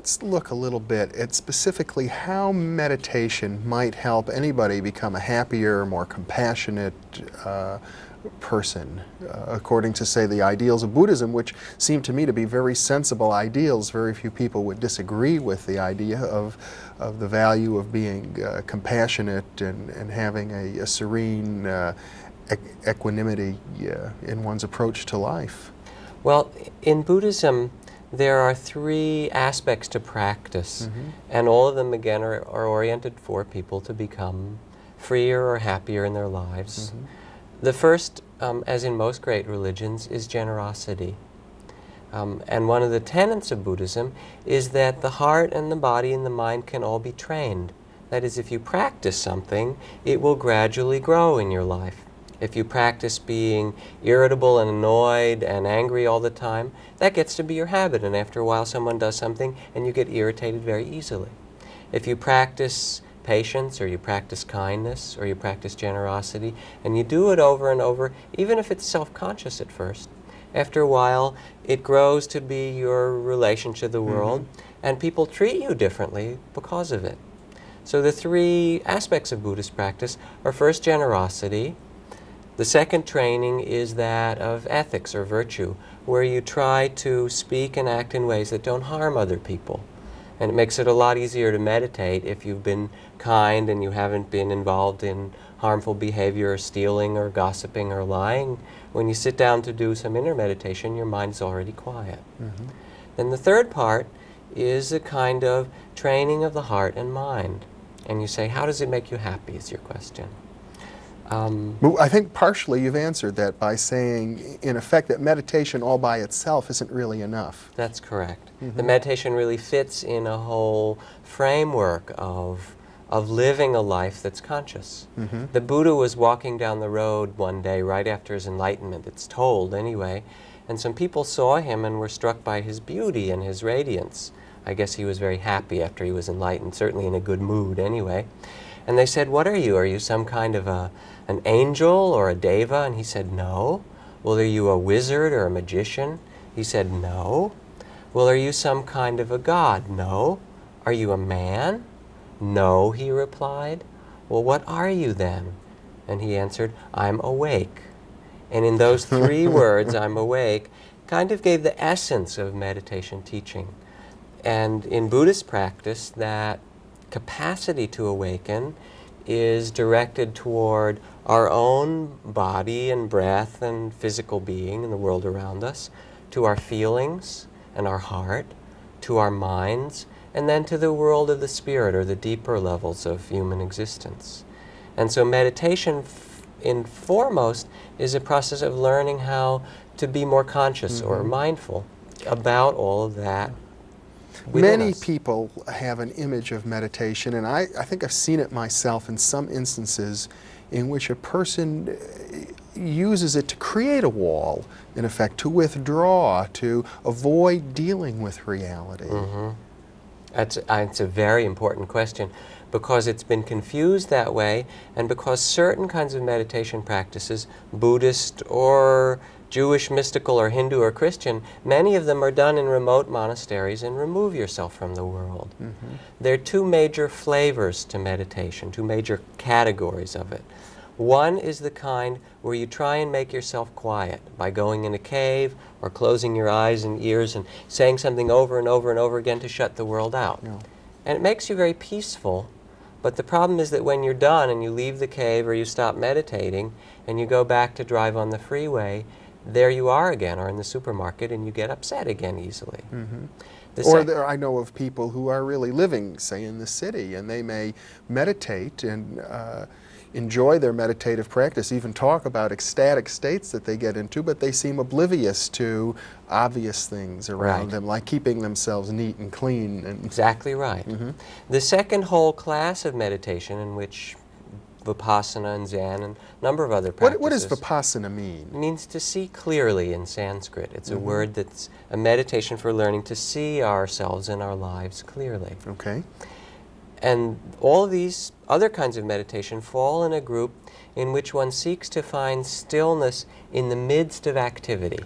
let's look a little bit at specifically how meditation might help anybody become a happier, more compassionate person, according to, say, the ideals of Buddhism, which seem to me to be very sensible ideals. Very few people would disagree with the idea of the value of being compassionate and having a serene equanimity in one's approach to life. Well, in Buddhism, there are three aspects to practice, and all of them, again, are oriented for people to become freer or happier in their lives. The first, as in most great religions, is generosity. And one of the tenets of Buddhism is that the heart and the body and the mind can all be trained. That is, if you practice something, it will gradually grow in your life. If you practice being irritable and annoyed and angry all the time, that gets to be your habit, and after a while someone does something and you get irritated very easily. If you practice patience, or you practice kindness, or you practice generosity, and you do it over and over, even if it's self-conscious at first, after a while it grows to be your relation to the world, and people treat you differently because of it. So the three aspects of Buddhist practice are, first, generosity. The second training is that of ethics or virtue, where you try to speak and act in ways that don't harm other people. And it makes it a lot easier to meditate if you've been kind and you haven't been involved in harmful behavior, or stealing, or gossiping, or lying. When you sit down to do some inner meditation, your mind's already quiet. Then the third part is a kind of training of the heart and mind. And you say, how does it make you happy, is your question. Well, I think partially you've answered that by saying, in effect, that meditation all by itself isn't really enough. That's correct. The meditation really fits in a whole framework of living a life that's conscious. The Buddha was walking down the road one day right after his enlightenment, it's told anyway, and some people saw him and were struck by his beauty and his radiance. I guess he was very happy after he was enlightened, certainly in a good mood anyway. And they said, what are you? Are you some kind of an angel or a deva? And he said, no. Well, are you a wizard or a magician? He said, no. Well, are you some kind of a god? No. Are you a man? No, he replied. Well, what are you then? And he answered, I'm awake. And in those three words, I'm awake, kind of gave the essence of meditation teaching. And in Buddhist practice, that capacity to awaken is directed toward our own body and breath and physical being in the world around us, to our feelings and our heart, to our minds, and then to the world of the spirit, or the deeper levels of human existence. And so meditation, in foremost, is a process of learning how to be more conscious or mindful about all of that. Many people have an image of meditation, and I think I've seen it myself in some instances in which a person uses it to create a wall, in effect, to withdraw, to avoid dealing with reality. It's a very important question, because it's been confused that way, and because certain kinds of meditation practices, Buddhist or Jewish, mystical, or Hindu, or Christian, many of them are done in remote monasteries and remove yourself from the world. There are two major flavors to meditation, two major categories of it. One is the kind where you try and make yourself quiet by going in a cave or closing your eyes and ears and saying something over and over and over again to shut the world out. And it makes you very peaceful, but the problem is that when you're done and you leave the cave or you stop meditating and you go back to drive on the freeway, there you are again, or in the supermarket, and you get upset again easily. Or I know of people who are really living, say, in the city, and they may meditate and enjoy their meditative practice, even talk about ecstatic states that they get into, but they seem oblivious to obvious things around them, like keeping themselves neat and clean. Exactly right. The second whole class of meditation, in which Vipassana and Zen and a number of other practices. What does Vipassana mean? It means to see clearly in Sanskrit. It's a word that's a meditation for learning to see ourselves and our lives clearly. Okay. And all of these other kinds of meditation fall in a group in which one seeks to find stillness in the midst of activity.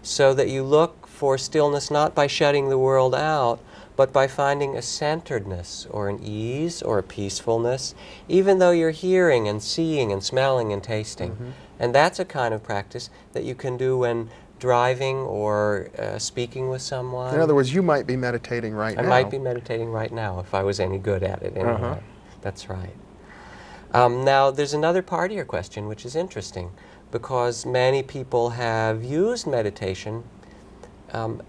So that you look for stillness not by shutting the world out, but by finding a centeredness or an ease or a peacefulness, even though you're hearing and seeing and smelling and tasting. And that's a kind of practice that you can do when driving or speaking with someone. In other words, you might be meditating right now. I might be meditating right now if I was any good at it anyway. That's right. Now, there's another part of your question which is interesting, because many people have used meditation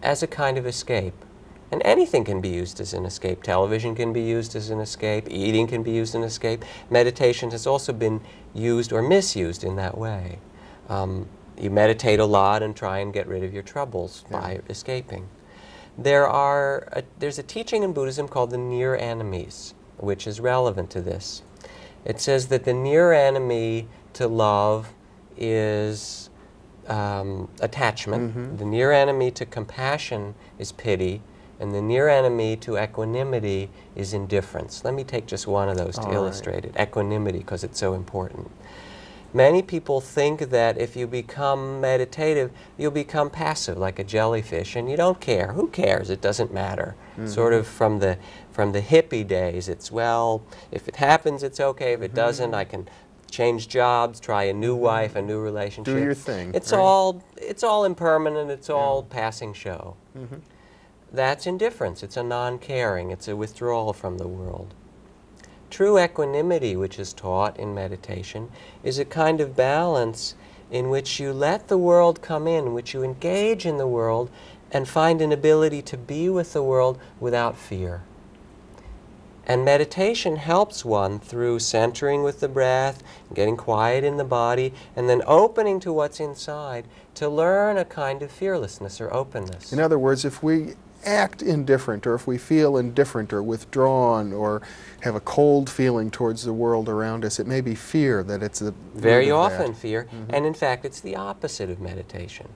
as a kind of escape. And anything can be used as an escape. Television can be used as an escape. Eating can be used as an escape. Meditation has also been used or misused in that way. You meditate a lot and try and get rid of your troubles by escaping. There's a teaching in Buddhism called the near enemies, which is relevant to this. It says that the near enemy to love is attachment. The near enemy to compassion is pity. And the near enemy to equanimity is indifference. Let me take just one of those to illustrate it. Equanimity, because it's so important. Many people think that if you become meditative, you'll become passive, like a jellyfish, and you don't care. Who cares? It doesn't matter. Sort of from the hippie days, it's, well, if it happens, it's okay. If it doesn't, I can change jobs, try a new wife, a new relationship. Do your thing. It's all impermanent. It's all passing show. That's indifference. It's a non-caring. It's a withdrawal from the world. True equanimity, which is taught in meditation, is a kind of balance in which you let the world come in which you engage in the world and find an ability to be with the world without fear. And meditation helps one through centering with the breath, getting quiet in the body, and then opening to what's inside to learn a kind of fearlessness or openness. In other words, if we act indifferent, or if we feel indifferent or withdrawn or have a cold feeling towards the world around us, it may be fear that it's the Very often fear, and in fact it's the opposite of meditation.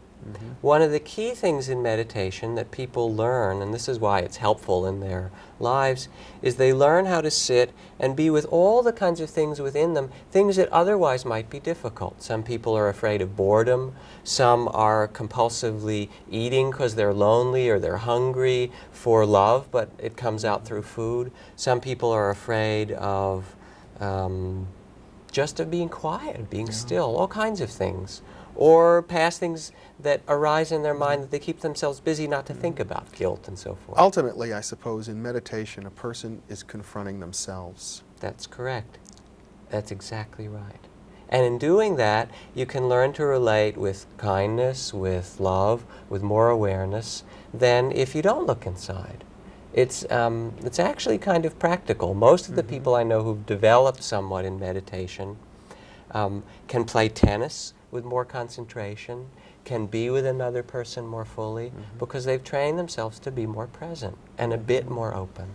One of the key things in meditation that people learn, and this is why it's helpful in their lives, is they learn how to sit and be with all the kinds of things within them, things that otherwise might be difficult. Some people are afraid of boredom. Some are compulsively eating because they're lonely or they're hungry for love, but it comes out through food. Some people are afraid of just of being quiet, of being still, all kinds of things. Or past things that arise in their mind that they keep themselves busy not to think about, guilt and so forth. Ultimately, I suppose, in meditation, a person is confronting themselves. That's correct. That's exactly right. And in doing that, you can learn to relate with kindness, with love, with more awareness than if you don't look inside. It's actually kind of practical. Most of the people I know who've developed somewhat in meditation can play tennis with more concentration, can be with another person more fully, because they've trained themselves to be more present and a bit more open.